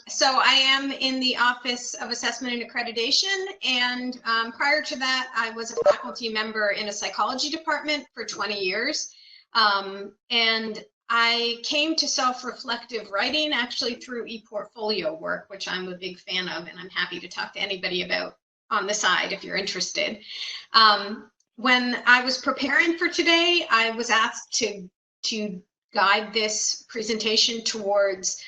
So I am in the Office of Assessment and Accreditation, and prior to that, I was a faculty member in a psychology department for 20 years. And I came to self-reflective writing actually through ePortfolio work, which I'm a big fan of, and I'm happy to talk to anybody about on the side if you're interested. When I was preparing for today, I was asked to guide this presentation towards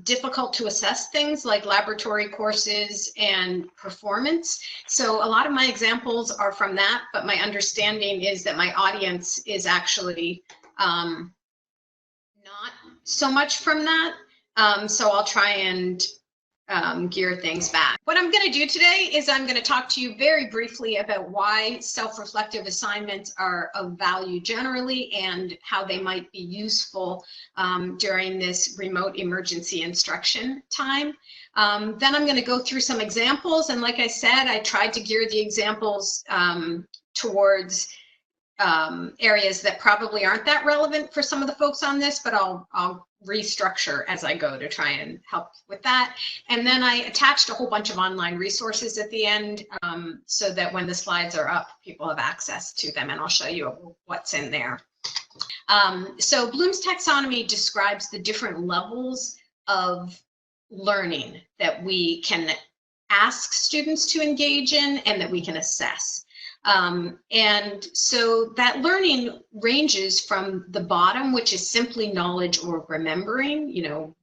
difficult to assess things like laboratory courses and performance. So a lot of my examples are from that, but my understanding is that my audience is actually not so much from that. So I'll try and gear things back. What I'm going to do today is I'm going to talk to you very briefly about why self-reflective assignments are of value generally and how they might be useful during this remote emergency instruction time. Then I'm going to go through some examples, and like I said, I tried to gear the examples towards areas that probably aren't that relevant for some of the folks on this, but I'll restructure as I go to try and help with that. And then I attached a whole bunch of online resources at the end so that when the slides are up, people have access to them, and I'll show you what's in there. So Bloom's taxonomy describes the different levels of learning that we can ask students to engage in and that we can assess. And so that learning ranges from the bottom, which is simply knowledge or remembering, you know,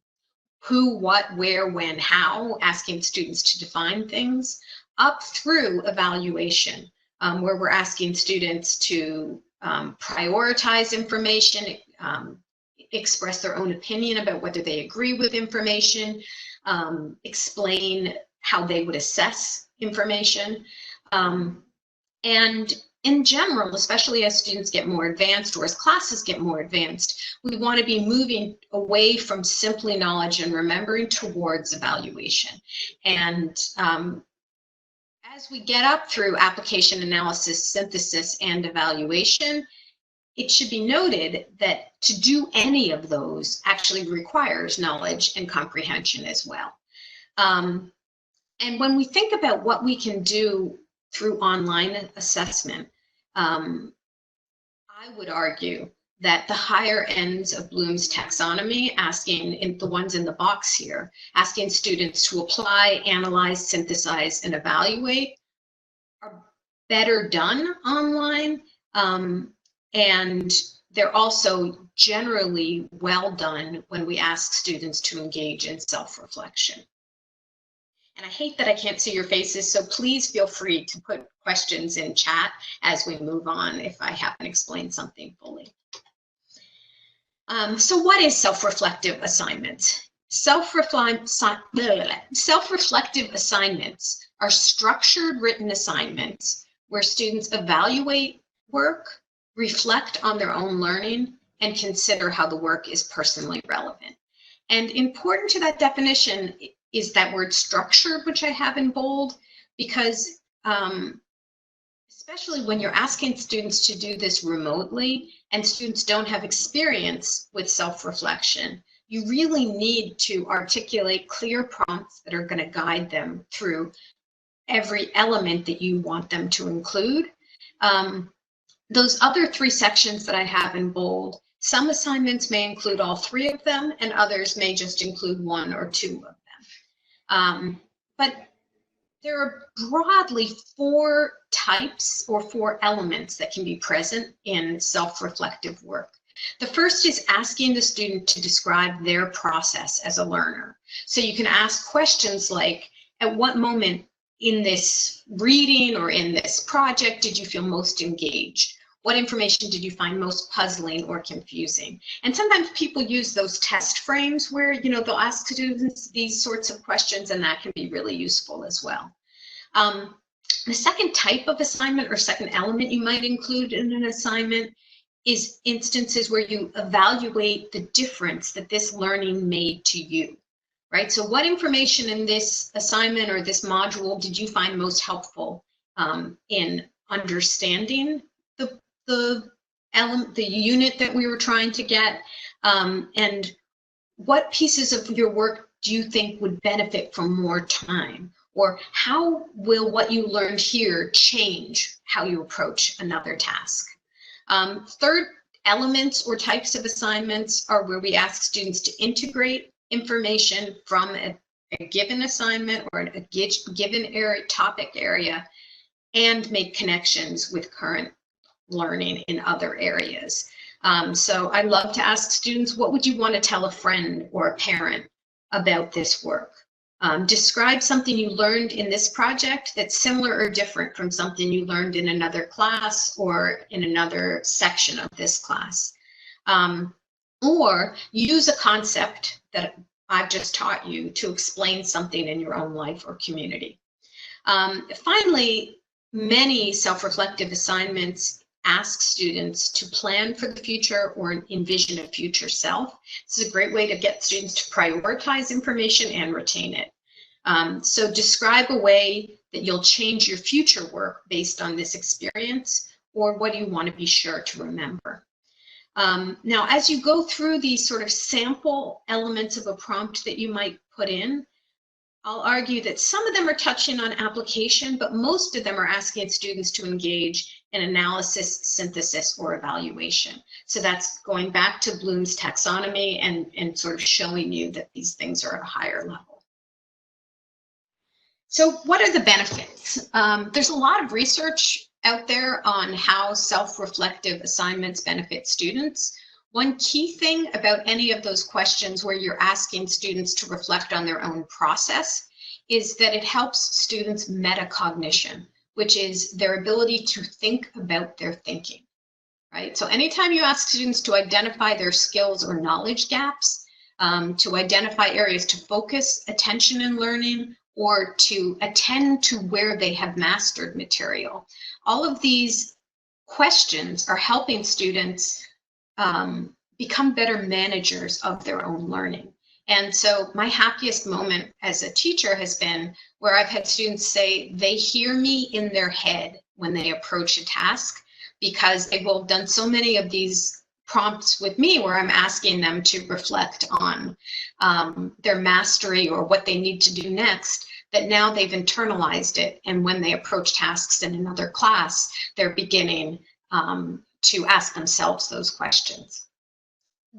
who, what, where, when, how, asking students to define things, up through evaluation, where we're asking students to prioritize information, express their own opinion about whether they agree with information, explain how they would assess information. And in general, especially as students get more advanced or as classes get more advanced, we want to be moving away from simply knowledge and remembering towards evaluation. And as we get up through application, analysis, synthesis, and evaluation, it should be noted that to do any of those actually requires knowledge and comprehension as well. And when we think about what we can do through online assessment, I would argue that the higher ends of Bloom's taxonomy, asking the ones in the box here, asking students to apply, analyze, synthesize, and evaluate, are better done online. And they're also generally well done when we ask students to engage in self-reflection. And I hate that I can't see your faces, so please feel free to put questions in chat as we move on if I haven't explained something fully. So what is self-reflective assignments? Self-reflective assignments are structured written assignments where students evaluate work, reflect on their own learning, and consider how the work is personally relevant. And important to that definition is that word structured, which I have in bold, because especially when you're asking students to do this remotely and students don't have experience with self-reflection, you really need to articulate clear prompts that are going to guide them through every element that you want them to include. Those other three sections that I have in bold, some assignments may include all three of them, and others may just include one or two of them. But there are broadly four types or four elements that can be present in self-reflective work. The first is asking the student to describe their process as a learner. So you can ask questions like, at what moment in this reading or in this project did you feel most engaged? What information did you find most puzzling or confusing? And sometimes people use those test frames where, you know, they'll ask students these sorts of questions, and that can be really useful as well. The second type of assignment or second element you might include in an assignment is instances where you evaluate the difference that this learning made to you, right? So what information in this assignment or this module did you find most helpful in understanding the unit that we were trying to get, and what pieces of your work do you think would benefit from more time? Or how will what you learned here change how you approach another task? Third, elements or types of assignments are where we ask students to integrate information from a given assignment or a given topic area and make connections with current learning in other areas. So I love to ask students, what would you want to tell a friend or a parent about this work? Describe something you learned in this project that's similar or different from something you learned in another class or in another section of this class. Or use a concept that I've just taught you to explain something in your own life or community. Finally, many self-reflective assignments ask students to plan for the future or envision a future self. This is a great way to get students to prioritize information and retain it. So describe a way that you'll change your future work based on this experience, or what do you want to be sure to remember? Now, as you go through these sort of sample elements of a prompt that you might put in, I'll argue that some of them are touching on application, but most of them are asking students to engage in analysis, synthesis, or evaluation. So that's going back to Bloom's taxonomy and sort of showing you that these things are at a higher level. So what are the benefits? There's a lot of research out there on how self-reflective assignments benefit students. One key thing about any of those questions where you're asking students to reflect on their own process is that it helps students metacognition, which is their ability to think about their thinking, right? So anytime you ask students to identify their skills or knowledge gaps, to identify areas to focus attention in learning, or to attend to where they have mastered material, all of these questions are helping students become better managers of their own learning. And so my happiest moment as a teacher has been where I've had students say they hear me in their head when they approach a task, because they will have done so many of these prompts with me where I'm asking them to reflect on their mastery or what they need to do next, that now they've internalized it. And when they approach tasks in another class, they're beginning to ask themselves those questions.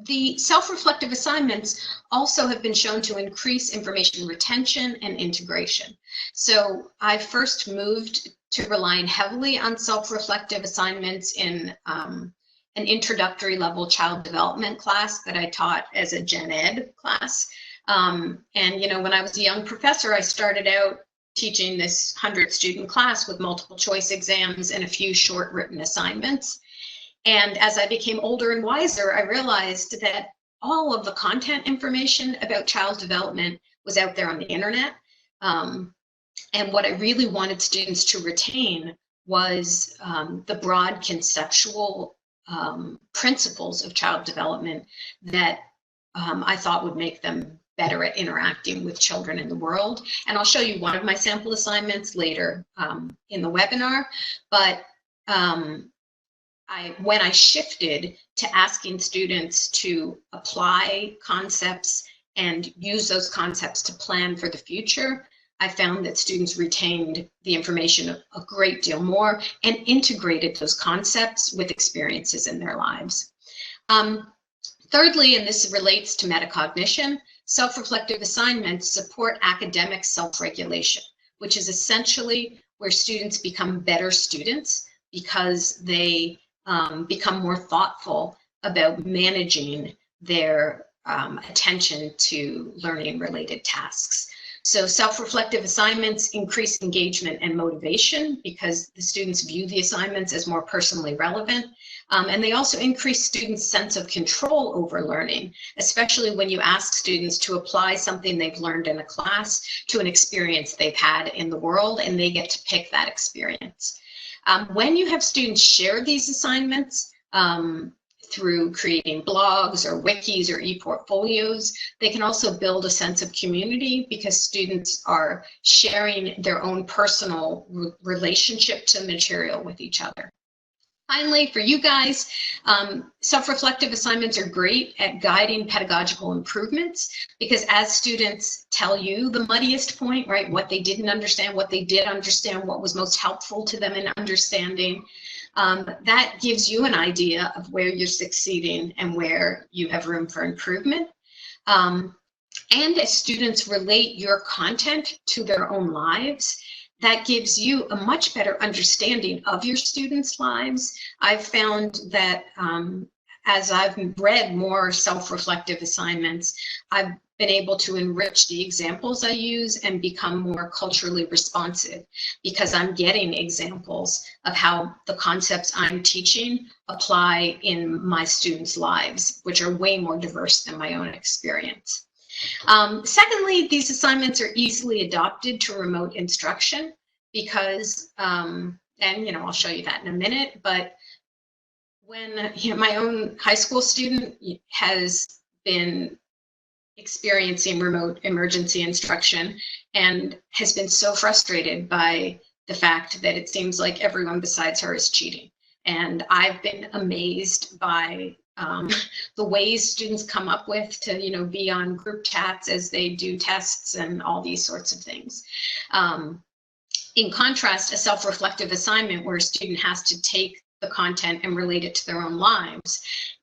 The self-reflective assignments also have been shown to increase information retention and integration. So I first moved to relying heavily on self-reflective assignments in an introductory level child development class that I taught as a gen ed class. And you know, when I was a young professor, I started out teaching this 100-student class with multiple choice exams and a few short written assignments. And as I became older and wiser, I realized that all of the content information about child development was out there on the internet. And what I really wanted students to retain was the broad conceptual principles of child development that I thought would make them better at interacting with children in the world. And I'll show you one of my sample assignments later in the webinar. But when I shifted to asking students to apply concepts and use those concepts to plan for the future, I found that students retained the information a great deal more and integrated those concepts with experiences in their lives. Thirdly, and this relates to metacognition, self-reflective assignments support academic self-regulation, which is essentially where students become better students because they become more thoughtful about managing their attention to learning related tasks. So self-reflective assignments increase engagement and motivation because the students view the assignments as more personally relevant. And they also increase students' sense of control over learning, especially when you ask students to apply something they've learned in a class to an experience they've had in the world, and they get to pick that experience. When you have students share these assignments through creating blogs or wikis or e-portfolios, they can also build a sense of community because students are sharing their own personal relationship to material with each other. Finally, for you guys, self-reflective assignments are great at guiding pedagogical improvements, because as students tell you the muddiest point, right, what they didn't understand, what they did understand, what was most helpful to them in understanding, that gives you an idea of where you're succeeding and where you have room for improvement. And as students relate your content to their own lives, that gives you a much better understanding of your students' lives. I've found that as I've read more self-reflective assignments, I've been able to enrich the examples I use and become more culturally responsive, because I'm getting examples of how the concepts I'm teaching apply in my students' lives, which are way more diverse than my own experience. Secondly, these assignments are easily adopted to remote instruction because, and I'll show you that in a minute, but when my own high school student has been experiencing remote emergency instruction and has been so frustrated by the fact that it seems like everyone besides her is cheating. And I've been amazed by the ways students come up with to, be on group chats as they do tests and all these sorts of things. In contrast, a self-reflective assignment where a student has to take the content and relate it to their own lives,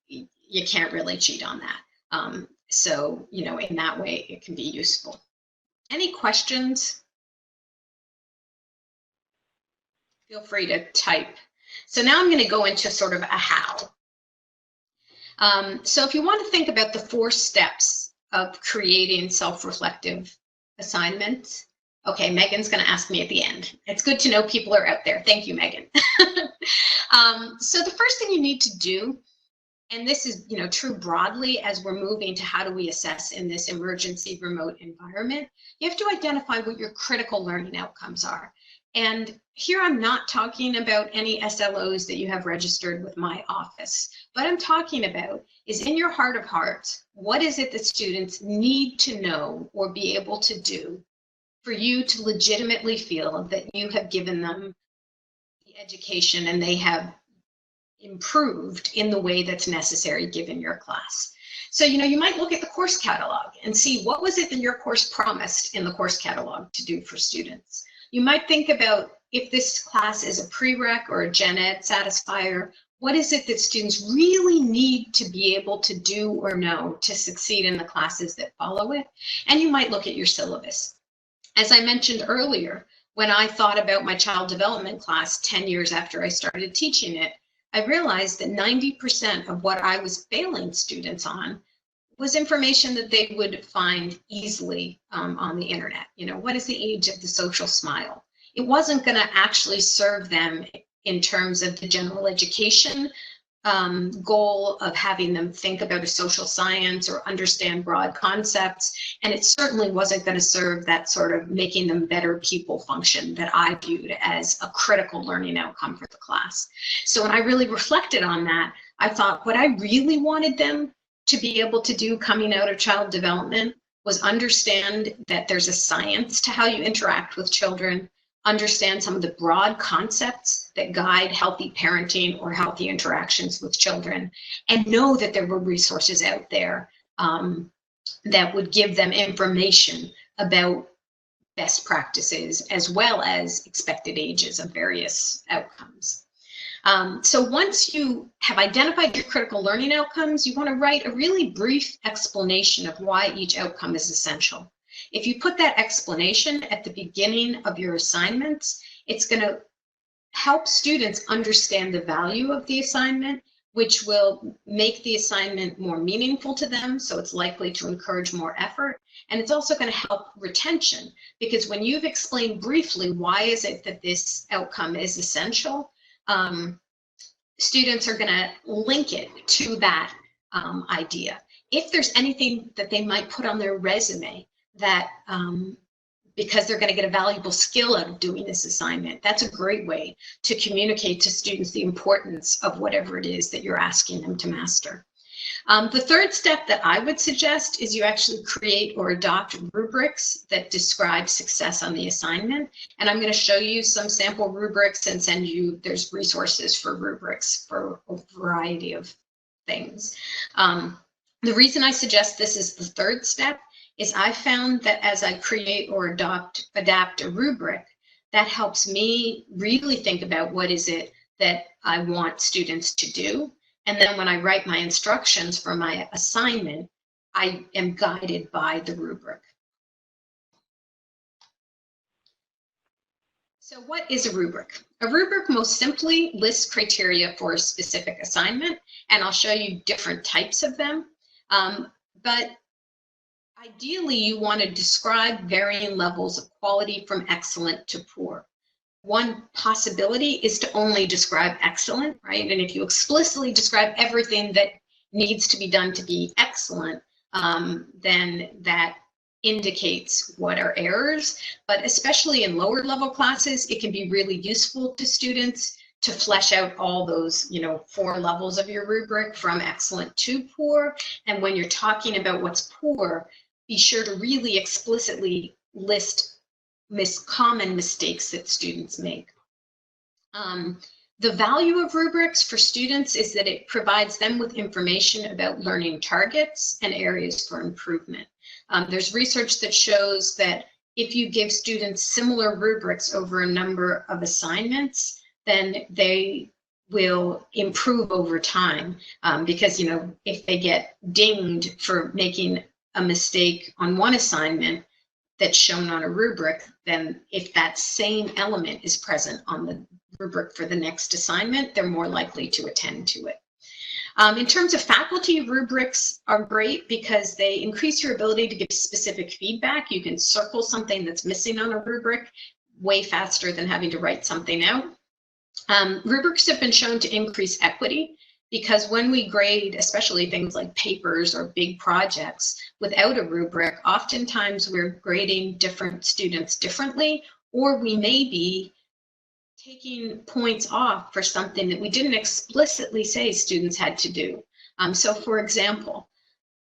you can't really cheat on that. So, in that way, it can be useful. Any questions? Feel free to type. So now I'm going to go into sort of a how. So if you want to think about the 4 steps of creating self-reflective assignments, okay, Megan's going to ask me at the end. It's good to know people are out there. Thank you, Megan. So the first thing you need to do, and this is true broadly as we're moving to how do we assess in this emergency remote environment, you have to identify what your critical learning outcomes are. And here I'm not talking about any SLOs that you have registered with my office. What I'm talking about is, in your heart of hearts, what is it that students need to know or be able to do for you to legitimately feel that you have given them the education and they have improved in the way that's necessary given your class. So, you might look at the course catalog and see what was it that your course promised in the course catalog to do for students. You might think about, if this class is a prereq or a gen ed satisfier, what is it that students really need to be able to do or know to succeed in the classes that follow it? And you might look at your syllabus. As I mentioned earlier, when I thought about my child development class 10 years after I started teaching it, I realized that 90% of what I was failing students on was information that they would find easily on the internet. What is the age of the social smile? It wasn't going to actually serve them in terms of the general education goal of having them think about a social science or understand broad concepts. And it certainly wasn't going to serve that sort of making them better people function that I viewed as a critical learning outcome for the class. So when I really reflected on that, I thought what I really wanted them to be able to do coming out of child development was understand that there's a science to how you interact with children, understand some of the broad concepts that guide healthy parenting or healthy interactions with children, and know that there were resources out there that would give them information about best practices as well as expected ages of various outcomes. So once you have identified your critical learning outcomes, you want to write a really brief explanation of why each outcome is essential. If you put that explanation at the beginning of your assignments, it's going to help students understand the value of the assignment, which will make the assignment more meaningful to them, so it's likely to encourage more effort. And it's also going to help retention, because when you've explained briefly why is it that this outcome is essential, students are going to link it to that idea. If there's anything that they might put on their resume that because they're going to get a valuable skill out of doing this assignment, that's a great way to communicate to students the importance of whatever it is that you're asking them to master. The third step that I would suggest is you actually create or adopt rubrics that describe success on the assignment. And I'm going to show you some sample rubrics and send you, there's resources for rubrics for a variety of things. The reason I suggest this is the third step is I found that as I create or adapt a rubric, that helps me really think about what is it that I want students to do. And then when I write my instructions for my assignment, I am guided by the rubric. So what is a rubric? A rubric most simply lists criteria for a specific assignment, and I'll show you different types of them. But ideally, you want to describe varying levels of quality from excellent to poor. One possibility is to only describe excellent, right? And if you explicitly describe everything that needs to be done to be excellent, then that indicates what are errors. But especially in lower level classes, it can be really useful to students to flesh out all those, 4 levels of your rubric from excellent to poor. And when you're talking about what's poor, be sure to really explicitly list common mistakes that students make. The value of rubrics for students is that it provides them with information about learning targets and areas for improvement. There's research that shows that if you give students similar rubrics over a number of assignments, then they will improve over time, because if they get dinged for making a mistake on one assignment that's shown on a rubric, then if that same element is present on the rubric for the next assignment, they're more likely to attend to it. In terms of faculty, rubrics are great because they increase your ability to give specific feedback. You can circle something that's missing on a rubric way faster than having to write something out. Rubrics have been shown to increase equity because when we grade, especially things like papers or big projects, without a rubric, oftentimes we're grading different students differently, or we may be taking points off for something that we didn't explicitly say students had to do. So for example,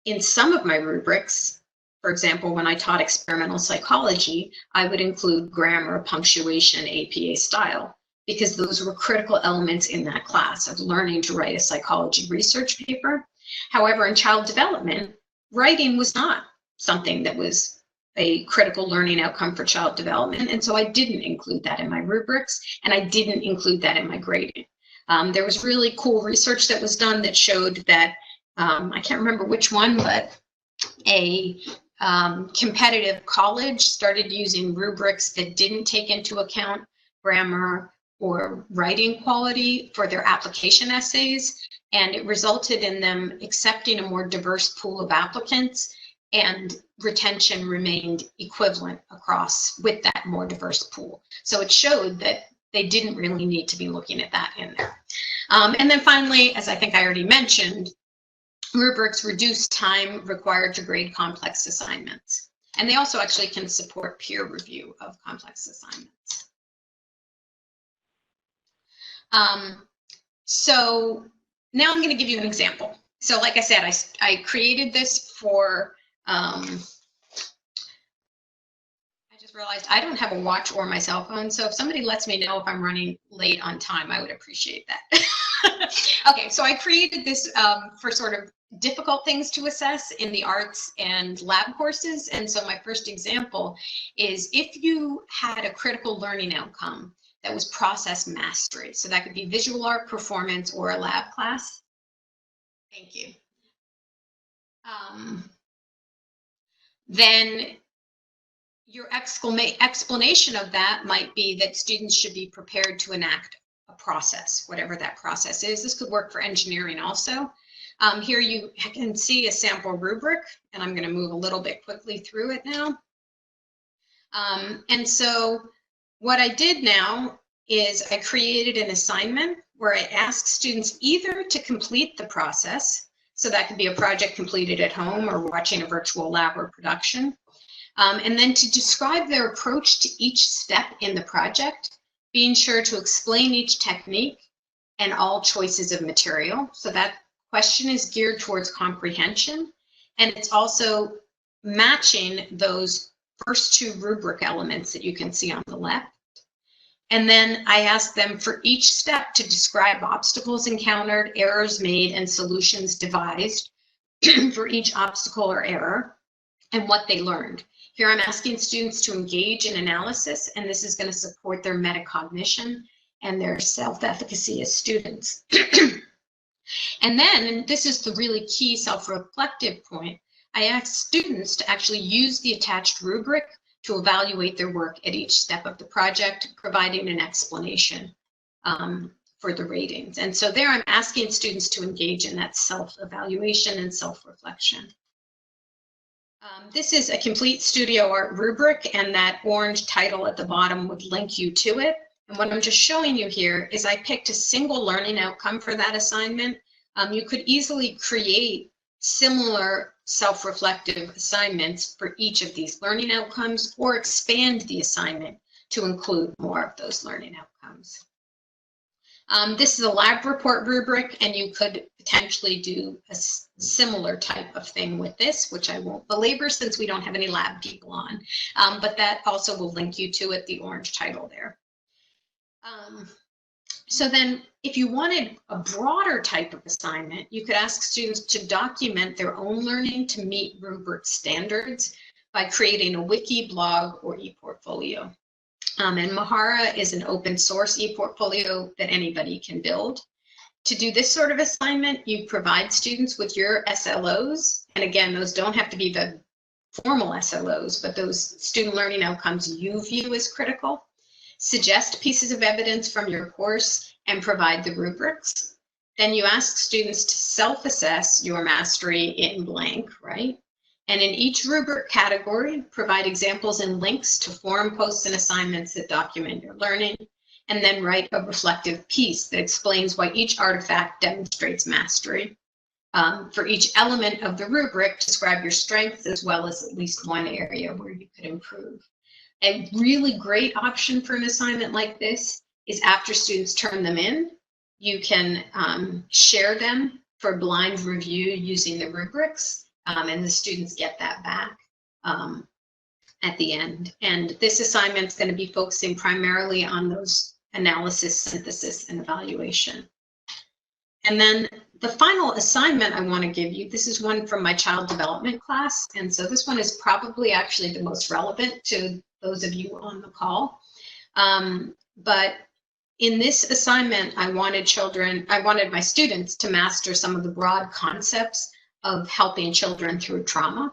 in some of my rubrics, for example, when I taught experimental psychology, I would include grammar, punctuation, APA style, because those were critical elements in that class of learning to write a psychology research paper. However, in child development, writing was not something that was a critical learning outcome for child development, and so I didn't include that in my rubrics, and I didn't include that in my grading. There was really cool research that was done that showed that, I can't remember which one, but a competitive college started using rubrics that didn't take into account grammar or writing quality for their application essays, and it resulted in them accepting a more diverse pool of applicants, and retention remained equivalent across with that more diverse pool. So it showed that they didn't really need to be looking at that in there. And then finally, as I think I already mentioned, rubrics reduce time required to grade complex assignments. And they also actually can support peer review of complex assignments. So now I'm going to give you an example. So like I said, I created this for, I just realized I don't have a watch or my cell phone. So if somebody lets me know if I'm running late on time, I would appreciate that. Okay, so I created this for sort of difficult things to assess in the arts and lab courses. And so my first example is if you had a critical learning outcome that was process mastery. So that could be visual art, performance, or a lab class. Thank you. Then your explanation of that might be that students should be prepared to enact a process, whatever that process is. This could work for engineering also. Here you can see a sample rubric, and I'm going to move a little bit quickly through it now. And so what I did now is I created an assignment where I asked students either to complete the process, so that could be a project completed at home or watching a virtual lab or production, and then to describe their approach to each step in the project, being sure to explain each technique and all choices of material. So that question is geared towards comprehension, and it's also matching those first two rubric elements that you can see on the left. And then I ask them for each step to describe obstacles encountered, errors made, and solutions devised for each obstacle or error, and what they learned. Here I'm asking students to engage in analysis, and this is going to support their metacognition and their self-efficacy as students. And then, and this is the really key self-reflective point, I ask students to actually use the attached rubric to evaluate their work at each step of the project, providing an explanation for the ratings. And so there I'm asking students to engage in that self-evaluation and self-reflection. This is a complete studio art rubric, and that orange title at the bottom would link you to it. And what I'm just showing you here is I picked a single learning outcome for that assignment. You could easily create similar self-reflective assignments for each of these learning outcomes, or expand the assignment to include more of those learning outcomes. This is a lab report rubric, and you could potentially do a similar type of thing with this, which I won't belabor since we don't have any lab people on, but that also will link you to it, the orange title there. So then if you wanted a broader type of assignment, you could ask students to document their own learning to meet rubric standards by creating a wiki, blog, or e-portfolio. And Mahara is an open source e-portfolio that anybody can build. To do this sort of assignment, you provide students with your SLOs. And again, those don't have to be the formal SLOs, but those student learning outcomes you view as critical. Suggest pieces of evidence from your course and provide the rubrics. Then you ask students to self-assess your mastery in blank, right? And in each rubric category, provide examples and links to forum posts and assignments that document your learning, and then write a reflective piece that explains why each artifact demonstrates mastery. For each element of the rubric, describe your strengths as well as at least one area where you could improve. A really great option for an assignment like this is after students turn them in, you can share them for blind review using the rubrics. And the students get that back at the end. And this assignment is going to be focusing primarily on those analysis, synthesis, and evaluation. And then the final assignment I want to give you, this is one from my child development class. And so this one is probably actually the most relevant to those of you on the call. But in this assignment, I wanted my students to master some of the broad concepts of helping children through trauma.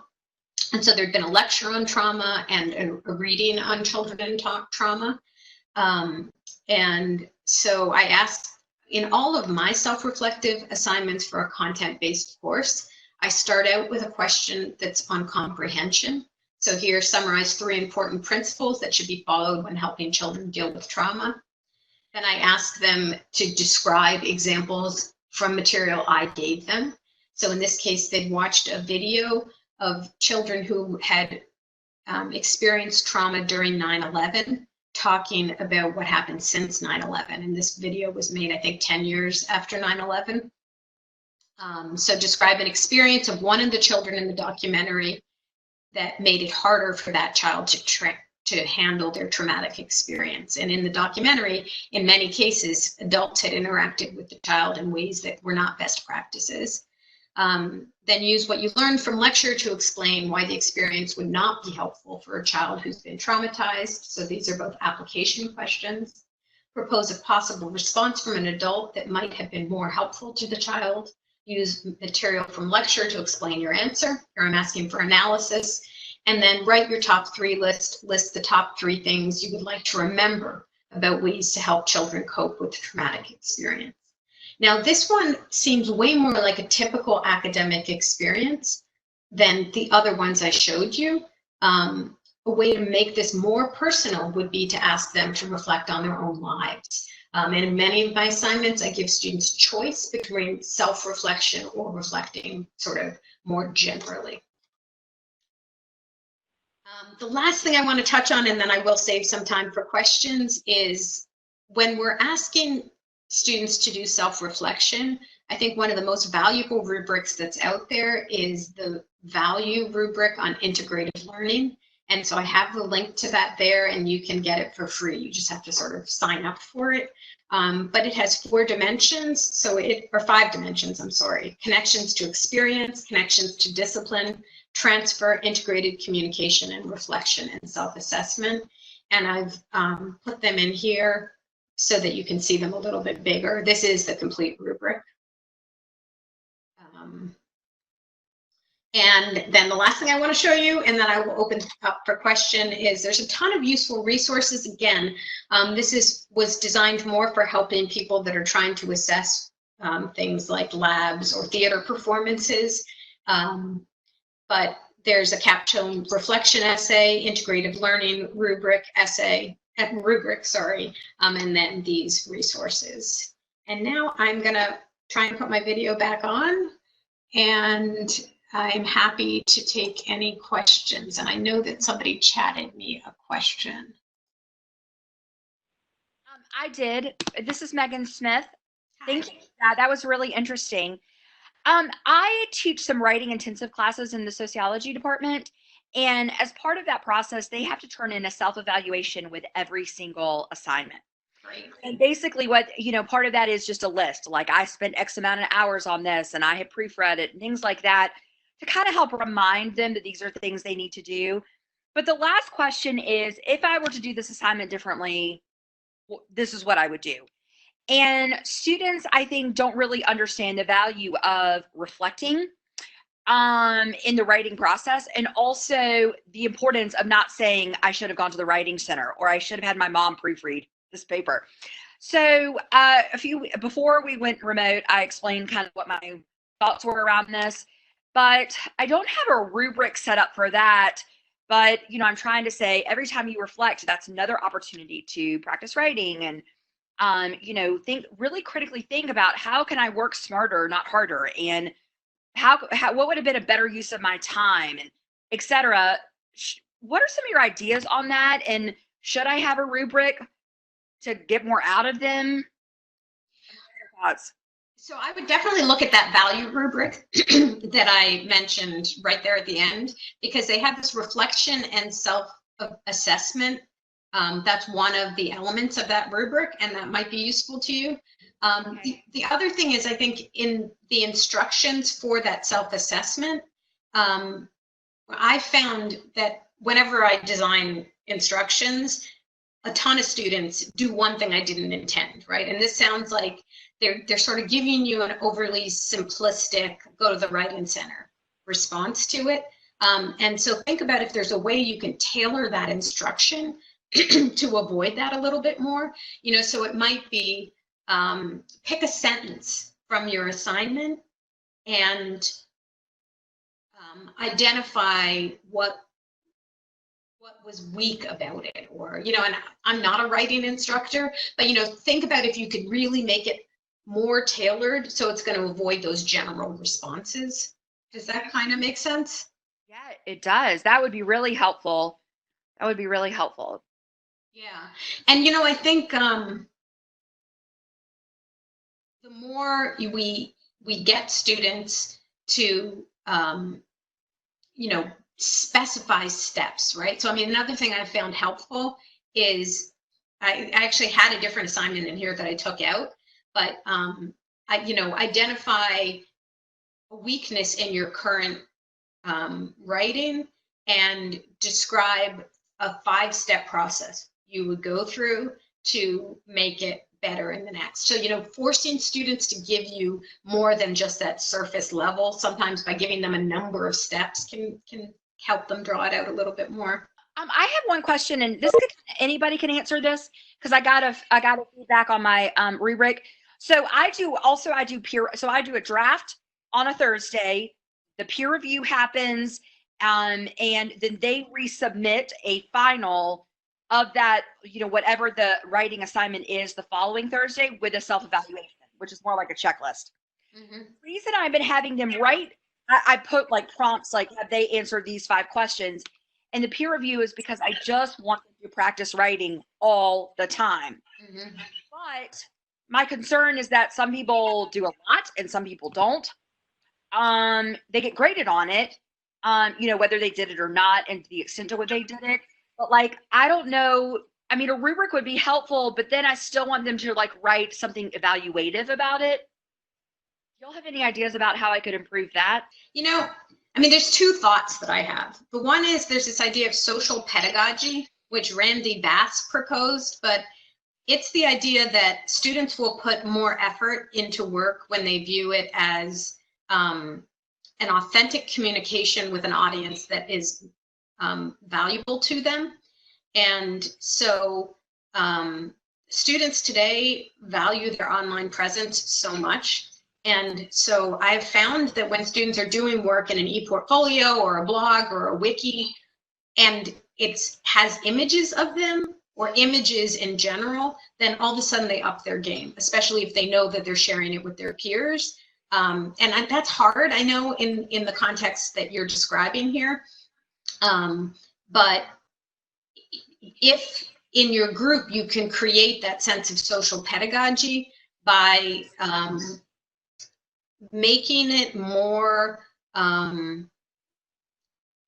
And so there'd been a lecture on trauma and a reading on children and trauma. And so I asked, in all of my self-reflective assignments for a content-based course, I start out with a question that's on comprehension. So here summarize 3 important principles that should be followed when helping children deal with trauma. Then I ask them to describe examples from material I gave them. So in this case, they'd watched a video of children who had experienced trauma during 9/11, talking about what happened since 9/11. And this video was made, I think, 10 years after 9/11. So describe an experience of one of the children in the documentary that made it harder for that child to handle their traumatic experience. And in the documentary, in many cases, adults had interacted with the child in ways that were not best practices. Then use what you learned from lecture to explain why the experience would not be helpful for a child who's been traumatized. So these are both application questions. Propose a possible response from an adult that might have been more helpful to the child. Use material from lecture to explain your answer. Here I'm asking for analysis. And then write your top 3 list the top 3 things you would like to remember about ways to help children cope with traumatic experience. Now, this one seems way more like a typical academic experience than the other ones I showed you. A way to make this more personal would be to ask them to reflect on their own lives. And in many of my assignments, I give students choice between self-reflection or reflecting sort of more generally. The last thing I want to touch on, and then I will save some time for questions, is when we're asking students to do self-reflection, I think one of the most valuable rubrics that's out there is the value rubric on integrative learning. And so I have the link to that there, and you can get it for free. You just have to sort of sign up for it. But it has 4 dimensions, or 5 dimensions, I'm sorry. Connections to experience, connections to discipline, transfer, integrated communication, and reflection and self-assessment. And I've put them in here so that you can see them a little bit bigger. This is the complete rubric. And then the last thing I want to show you, and then I will open up for question, is there's a ton of useful resources. Again, this was designed more for helping people that are trying to assess things like labs or theater performances. But there's a capstone reflection essay, integrative learning rubric essay, rubric, sorry, and then these resources. And now I'm gonna try and put my video back on, and I'm happy to take any questions. And I know that somebody chatted me a question. I did. This is Megan Smith. Thank you. That was really interesting. I teach some writing intensive classes in the sociology department. And as part of that process, they have to turn in a self-evaluation with every single assignment. Great. And basically what, part of that is just a list. Like, I spent X amount of hours on this and I had proofread it and things like that, to kind of help remind them that these are things they need to do. But the last question is, if I were to do this assignment differently, this is what I would do. And students, I think, don't really understand the value of reflecting in the writing process, and also the importance of not saying I should have gone to the writing center, or I should have had my mom proofread this paper. So before we went remote, I explained kind of what my thoughts were around this, but I don't have a rubric set up for that. But, I'm trying to say, every time you reflect, that's another opportunity to practice writing, and really critically think about, how can I work smarter, not harder, and what would have been a better use of my time, and etc. What are some of your ideas on that? And should I have a rubric to get more out of them? Thoughts? So I would definitely look at that value rubric that I mentioned right there at the end, because they have this reflection and self-assessment. That's one of the elements of that rubric, and that might be useful to you. Okay. The other thing is, I think in the instructions for that self-assessment, I found that whenever I design instructions, a ton of students do one thing I didn't intend, right? And this sounds like they're sort of giving you an overly simplistic, go to the writing center response to it. And so think about if there's a way you can tailor that instruction to avoid that a little bit more. So it might be, pick a sentence from your assignment and identify what was weak about it, or, and I'm not a writing instructor, but, think about if you could really make it more tailored so it's going to avoid those general responses. Does that kind of make sense? Yeah, it does. That would be really helpful. That would be really helpful. Yeah. And, I think the more we get students to, specify steps, right? So, another thing I found helpful is I actually had a different assignment in here that I took out, but identify a weakness in your current writing and describe a 5-step process you would go through to make it better in the next. So, forcing students to give you more than just that surface level, sometimes by giving them a number of steps can help them draw it out a little bit more. I have one question, and anybody can answer this, because I got a feedback on my rubric. So I do a draft on a Thursday. The peer review happens, and then they resubmit a final of that, whatever the writing assignment is, the following Thursday, with a self-evaluation, which is more like a checklist. Mm-hmm. The reason I've been having them write, I put like prompts, like, have they answered these 5 questions? And the peer review is because I just want them to practice writing all the time. Mm-hmm. But My concern is that some people do a lot and some people don't. They get graded on it, you know, whether they did it or not and to the extent to what they did it. But like, I don't know. I mean, a rubric would be helpful, but then I still want them to like write something evaluative about it. Do y'all have any ideas about how I could improve that? You know, I mean, there's two thoughts that I have. The one is there's this idea of social pedagogy, which Randy Bass proposed, but it's the idea that students will put more effort into work when they view it as an authentic communication with an audience that is valuable to them. And so students today value their online presence so much. And so I've found that when students are doing work in an e-portfolio or a blog or a wiki, and it has images of them or images in general, then all of a sudden they up their game, especially if they know that they're sharing it with their peers. And that's hard, I know, in the context that you're describing here. But if in your group you can create that sense of social pedagogy by making it more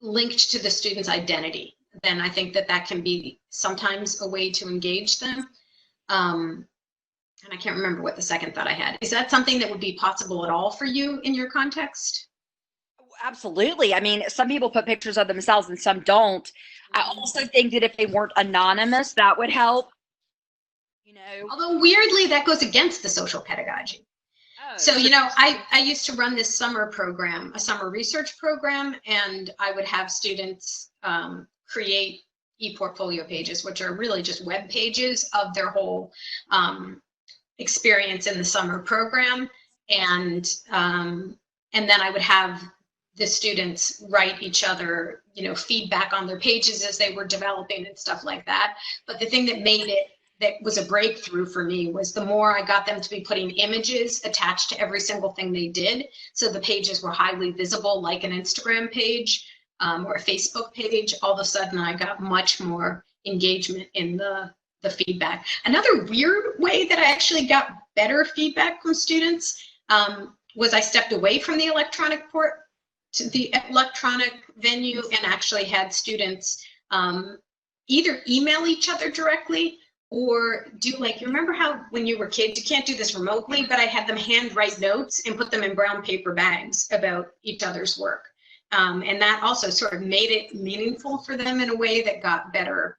linked to the student's identity, then I think that that can be sometimes a way to engage them. And I can't remember what the second thought I had. Is that something that would be possible at all for you in your context? Absolutely. I mean, some people put pictures of themselves and some don't. I also think that if they weren't anonymous, that would help. You know, although weirdly, that goes against the social pedagogy. So, you know, I used to run this summer program, a summer research program, and I would have students create e-portfolio pages, which are really just web pages of their whole experience in the summer program. And then I would have the students write each other, you know, feedback on their pages as they were developing and stuff like that. But the thing that made it, that was a breakthrough for me, was the more I got them to be putting images attached to every single thing they did. So the pages were highly visible, like an Instagram page or a Facebook page. All of a sudden I got much more engagement in the feedback. Another weird way that I actually got better feedback from students was I stepped away from the electronic port to the electronic venue and actually had students either email each other directly or do, like, you remember how when you were kids, you can't do this remotely, but I had them handwrite notes and put them in brown paper bags about each other's work. And that also sort of made it meaningful for them in a way that got better